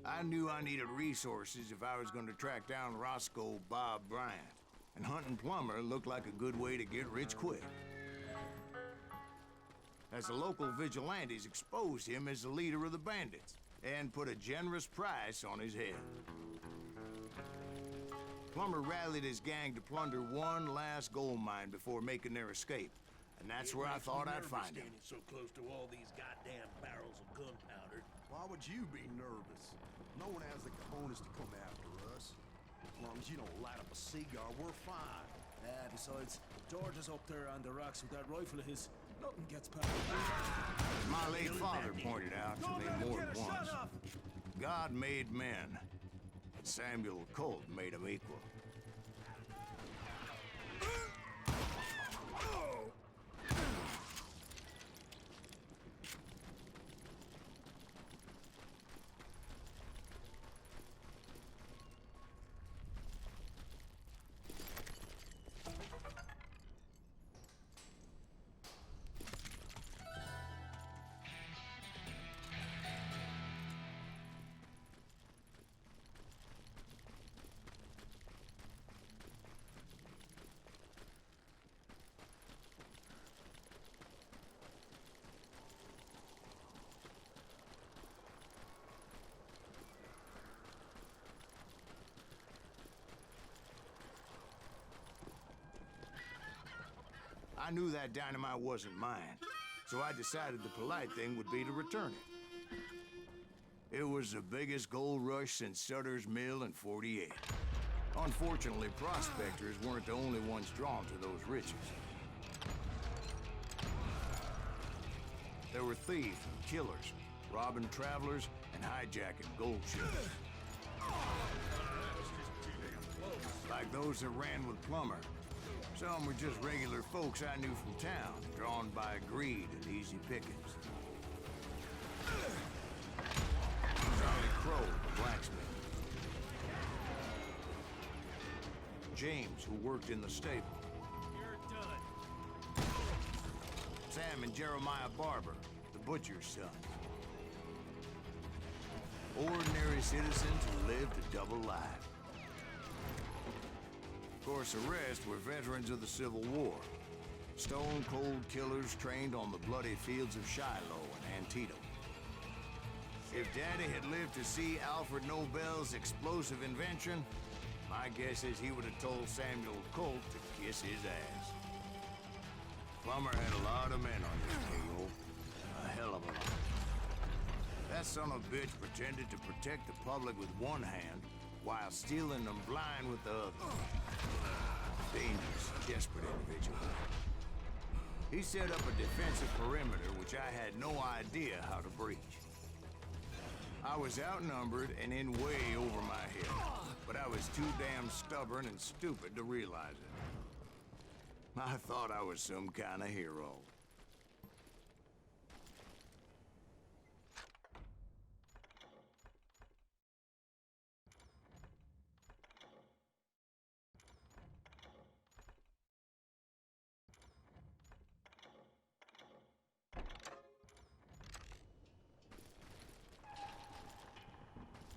I knew I needed resources if I was going to track down Roscoe Bob Bryant, and hunting Plummer looked like a good way to get rich quick. As the local vigilantes exposed him as the leader of the bandits, and put a generous price on his head. Plummer rallied his gang to plunder one last gold mine before making their escape, and that's where I thought I'd find him. So close to all these goddamn barrels of gunpowder. Why would you be nervous? No one has the cojones to come after us. As long as you don't light up a cigar, we're fine. Besides, George is up there on the rocks with that rifle of his. Nothing gets past. My late father pointed out to me more than once. God made men, but Samuel Colt made them equal. I knew that dynamite wasn't mine, so I decided the polite thing would be to return it. It was the biggest gold rush since Sutter's Mill in '48. Unfortunately, prospectors weren't the only ones drawn to those riches. There were thieves and killers, robbing travelers and hijacking gold ships. Like those that ran with Plummer. Some were just regular folks I knew from town, drawn by greed and easy pickings. Charlie Crow, the blacksmith. James, who worked in the stable. You're done. Sam and Jeremiah Barber, the butcher's son. Ordinary citizens who lived a double life. Of course, the rest were veterans of the Civil War. Stone-cold killers trained on the bloody fields of Shiloh and Antietam. If Daddy had lived to see Alfred Nobel's explosive invention, my guess is he would have told Samuel Colt to kiss his ass. Plummer had a lot of men on his payroll. A hell of a lot. That son of a bitch pretended to protect the public with one hand while stealing them blind with the other. Dangerous, desperate individual. He set up a defensive perimeter which I had no idea how to breach. I was outnumbered and in way over my head, but I was too damn stubborn and stupid to realize it. I thought I was some kind of hero.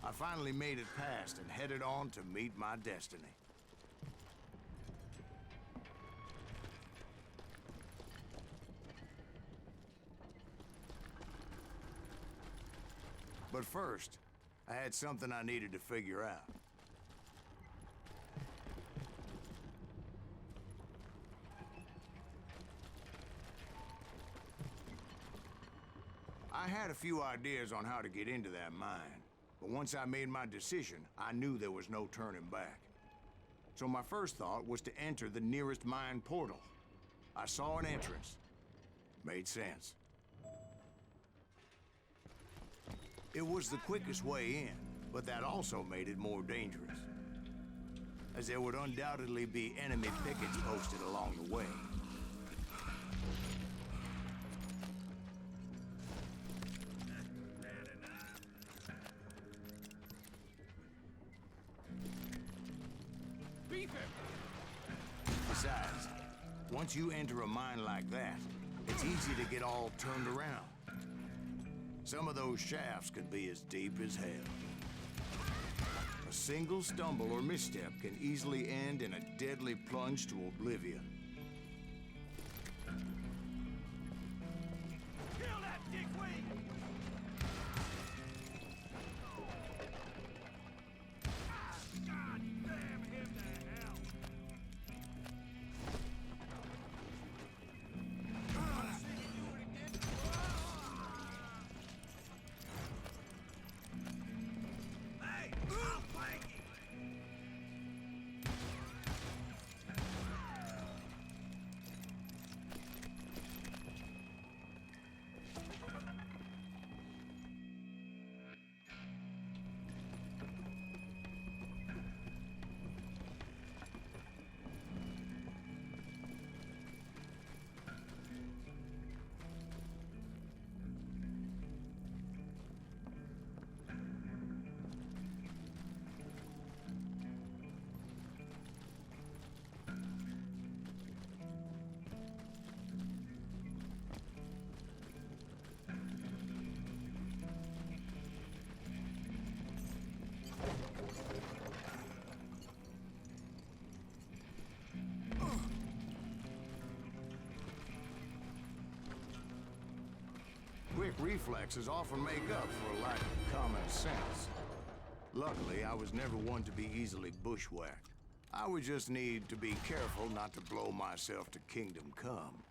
I finally made it past and headed on to meet my destiny. But first, I had something I needed to figure out. I had a few ideas on how to get into that mine. But once I made my decision, I knew there was no turning back. So my first thought was to enter the nearest mine portal. I saw an entrance. Made sense. It was the quickest way in, but that also made it more dangerous, as there would undoubtedly be enemy pickets posted along the way. Besides, once you enter a mine like that, it's easy to get all turned around. Some of those shafts could be as deep as hell. A single stumble or misstep can easily end in a deadly plunge to oblivion. Kill that dickweed! God damn him to hell! Hey, I'll flank you! Quick reflexes often make up for a lack of common sense. Luckily, I was never one to be easily bushwhacked. I would just need to be careful not to blow myself to kingdom come.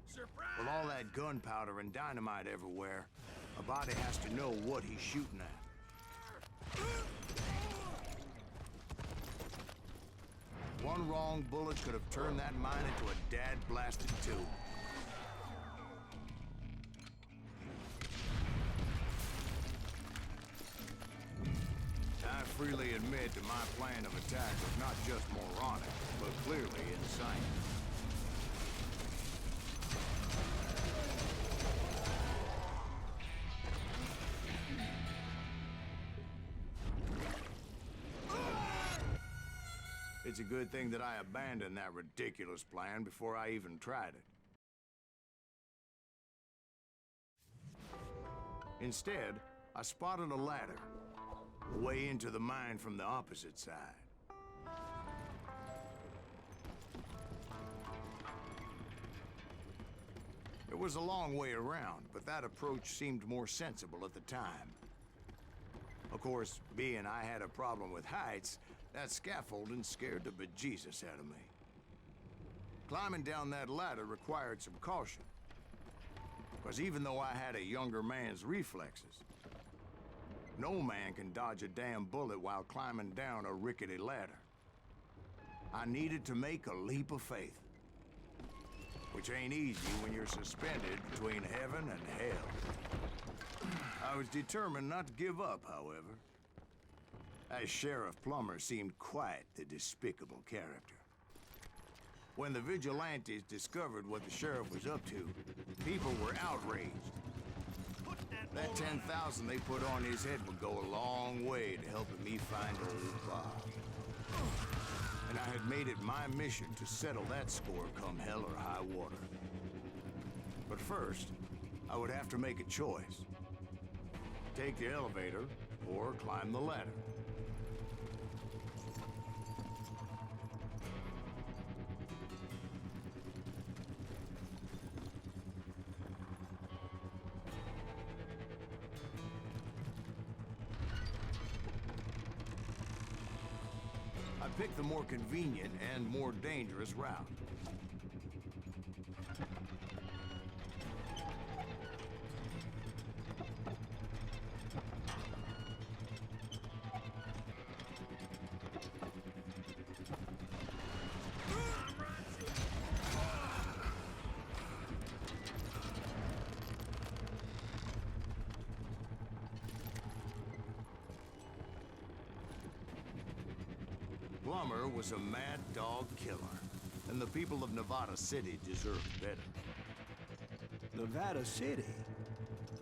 Surprise! With all that gunpowder and dynamite everywhere, a body has to know what he's shooting at. One wrong bullet could have turned that mine into a dad-blasted tomb. I freely admit that my plan of attack was not just moronic, but clearly insane. It's a good thing that I abandoned that ridiculous plan before I even tried it. Instead, I spotted a ladder, way into the mine from the opposite side. It was a long way around, but that approach seemed more sensible at the time. Of course, being I had a problem with heights, that scaffolding scared the bejesus out of me. Climbing down that ladder required some caution, because even though I had a younger man's reflexes, no man can dodge a damn bullet while climbing down a rickety ladder. I needed to make a leap of faith, which ain't easy when you're suspended between heaven and hell. I was determined not to give up, however. As Sheriff Plummer seemed quite the despicable character. When the vigilantes discovered what the sheriff was up to, people were outraged. That 10,000 they put on his head would go a long way to helping me find old Bob. And I had made it my mission to settle that score come hell or high water. But first, I would have to make a choice. Take the elevator or climb the ladder. I picked the more convenient and more dangerous route. Plummer was a mad dog killer, and the people of Nevada City deserved better. Nevada City?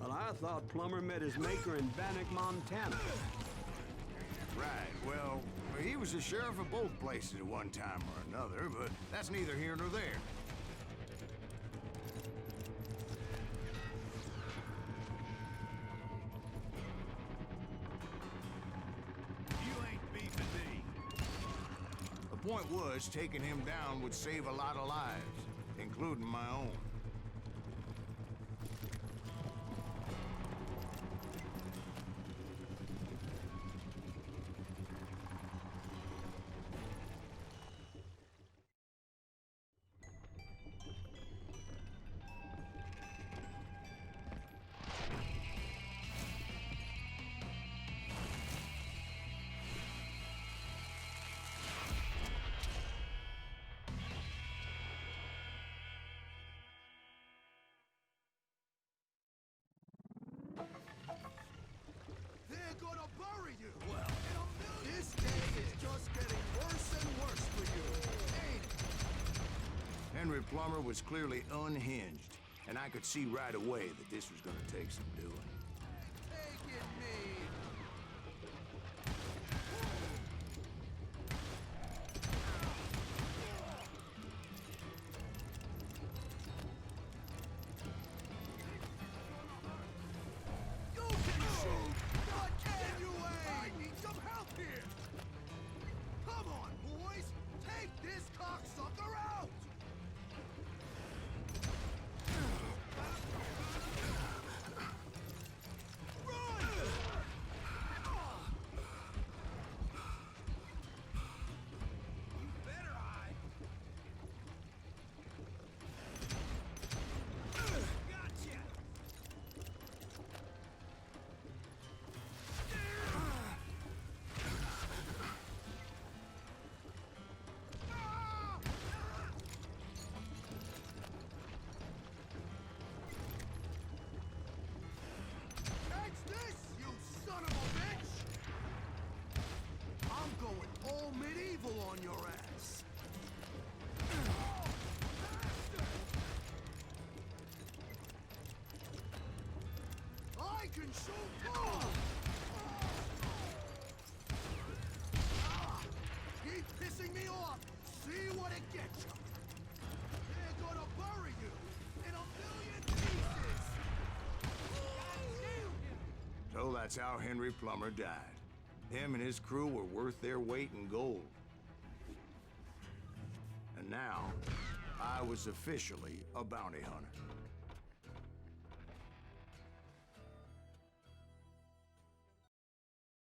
Well, I thought Plummer met his maker in Bannock, Montana. Right, well, he was the sheriff of both places at one time or another, but that's neither here nor there. Point was, taking him down would save a lot of lives, including my own. They're gonna bury you! Well, this day is just getting worse and worse for you, ain't it? Henry Plummer was clearly unhinged, and I could see right away that this was gonna take some doing. Take it, me! You can shoot, but can you aim? I need some help here! Come on, boys! Take this cocksucker out! Catch this, you son of a bitch! I'm going all medieval on your ass. I can shoot more! Keep pissing me off! See what it gets you! They're gonna bury you in a million pieces! So that's how Henry Plummer died. Him and his crew were worth their weight in gold. And now, I was officially a bounty hunter.